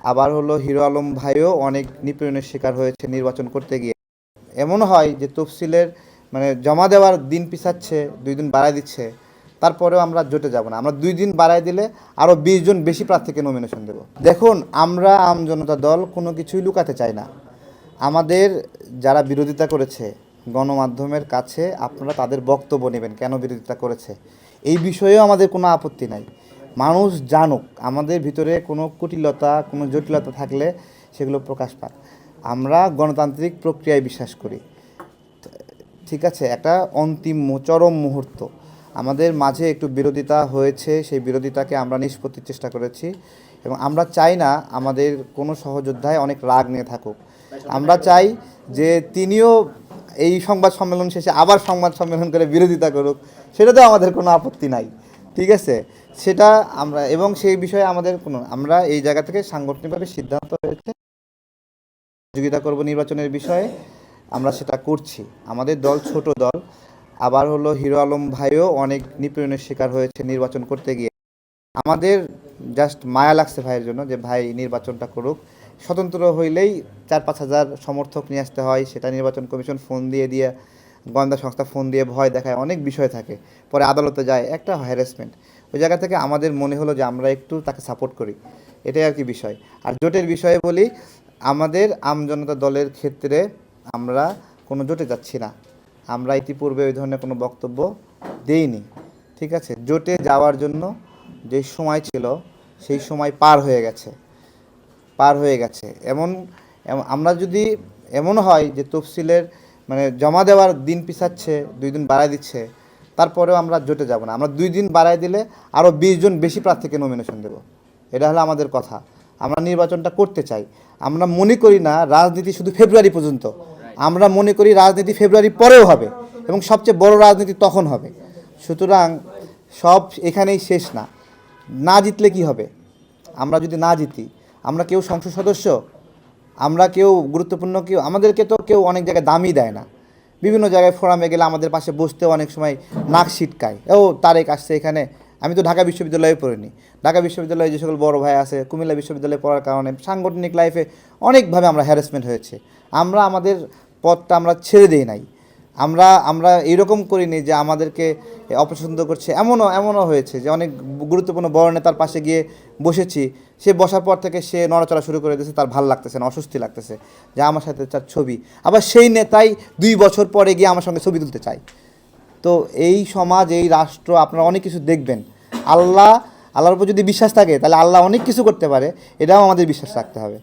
আবার হলো হিরো আলম ভাইও অনেক নিপীড়নের শিকার হয়েছে নির্বাচন করতে গিয়ে। এমন হয় যে তফসিলের জমা দেওয়ার দিন পিছাচ্ছে, 2 দিন বাড়ায় দিচ্ছে, তারপরেও আমরা জোটে যাব না। আমরা 2 দিন বাড়ায় দিলে আরও 20 জন বেশি প্রার্থীকে নমিনেশন দেব। দেখুন, আমরা আম জনতা দল কোনো কিছুই লুকাতে চাই না। আমাদের যারা বিরোধিতা করেছে, গণমাধ্যমের কাছে আপনারা তাদের বক্তব্য নেবেন কেন বিরোধিতা করেছে, এই বিষয়েও আমাদের কোনো আপত্তি নাই। মানুষ জানুক আমাদের ভিতরে কোনো কুটিলতা, কোনো জটিলতা থাকলে সেগুলো প্রকাশ পাক। আমরা গণতান্ত্রিক প্রক্রিয়ায় বিশ্বাস করি। ঠিক আছে, একটা অন্তিম চরম মুহূর্ত আমাদের মাঝে একটু বিরোধিতা হয়েছে, সেই বিরোধিতাকে আমরা নিষ্পত্তির চেষ্টা করেছি এবং আমরা চাই না আমাদের কোনো সহযোদ্ধায় অনেক রাগ নিয়ে থাকুক। আমরা চাই যে তিনিও এই সংবাদ সম্মেলন শেষে আবার সংবাদ সম্মেলন করে বিরোধিতা করুক, সেটাতেও আমাদের কোনো আপত্তি নাই। ঠিক আছে, সেটা আমরা, এবং সেই বিষয়ে আমাদের আমরা এই জায়গা থেকে সাংগঠনিকভাবে সিদ্ধান্ত হয়েছে সহযোগিতা করব নির্বাচনের বিষয়ে, আমরা সেটা করছি। আমাদের দল ছোট দল। আবার হলো হিরো আলম ভাইও অনেক নিপীড়নের শিকার হয়েছে নির্বাচন করতে গিয়ে। আমাদের জাস্ট মায়া লাগছে ভাইয়ের জন্য যে ভাই নির্বাচনটা করুক। স্বতন্ত্র হইলেই 4-5 হাজার সমর্থক নিয়ে আসতে হয়, সেটা নির্বাচন কমিশন ফোন দিয়ে গোয়েন্দা সংস্থা ফোন দিয়ে ভয় দেখায়, অনেক বিষয় থাকে, পরে আদালতে যায়, একটা হ্যারাসমেন্ট। ওই জায়গা থেকে আমাদের মনে হলো যে আমরা একটু তাকে সাপোর্ট করি, এটাই আর কি বিষয়। আর জোটের বিষয়ে বলি, আমাদের আমজনতা দলের ক্ষেত্রে আমরা কোনো জোটে যাচ্ছি না। আমরা ইতিপূর্বে ওই ধরনের কোনো বক্তব্য দেইনি। ঠিক আছে, জোটে যাওয়ার জন্য যে সময় ছিল সেই সময় পার হয়ে গেছে। আমরা যদি এমন হয় যে তফসিলের জমা দেওয়ার দিন পিছাচ্ছে, 2 দিন বাড়ায় দিচ্ছে, তারপরেও আমরা জোটে যাব না। আমরা 2 দিন বাড়ায় দিলে আরও 20 জন বেশি প্রার্থীকে নমিনেশন দেব। এটা হলো আমাদের কথা। আমরা নির্বাচনটা করতে চাই। আমরা মনে করি না রাজনীতি শুধু ফেব্রুয়ারি পর্যন্ত। আমরা মনে করি রাজনীতি ফেব্রুয়ারি পরেও হবে এবং সবচেয়ে বড় রাজনীতি তখন হবে। সুতরাং সব এখানেই শেষ না। না জিতলে কি হবে? আমরা যদি না জিতি, আমরা কেউ সংসদ সদস্য, আমরা কেউ গুরুত্বপূর্ণ, আমাদেরকে তো কেউ অনেক জায়গায় দামই দেয় না। বিভিন্ন জায়গায় ফোরামে গেলে আমাদের পাশে বসতেও অনেক সময় নাক ছিটকায়, ও তারেক আসছে এখানে। আমি তো ঢাকা বিশ্ববিদ্যালয়ে পড়িনি। ঢাকা বিশ্ববিদ্যালয়ে যে সকল বড় ভাই আছে, কুমিল্লা বিশ্ববিদ্যালয়ে পড়ার কারণে সাংগঠনিক লাইফে অনেকভাবে আমরা হ্যারাসমেন্ট হয়েছে। আমরা আমাদের পথটা আমরা ছেড়ে দিই নাই। আমরা এরকম করিনি যে আমাদেরকে অপছন্দ করছে। এমনও হয়েছে যে অনেক গুরুত্বপূর্ণ বড় নেতার পাশে গিয়ে বসেছি, সে বসার পর থেকে সে নড়াচড়া শুরু করে দিয়েছে, তার ভাল লাগতেছে না, অস্বস্তি লাগতেছে যে আমার সাথে তার ছবি। আবার সেই নেতাই 2 বছর পরে গিয়ে আমার সঙ্গে ছবি তুলতে চায়। তো এই সমাজ, এই রাষ্ট্র, আপনারা অনেক কিছু দেখবেন। আল্লাহর উপর যদি বিশ্বাস থাকে তাহলে আল্লাহ অনেক কিছু করতে পারে, এটাও আমাদের বিশ্বাস রাখতে হবে।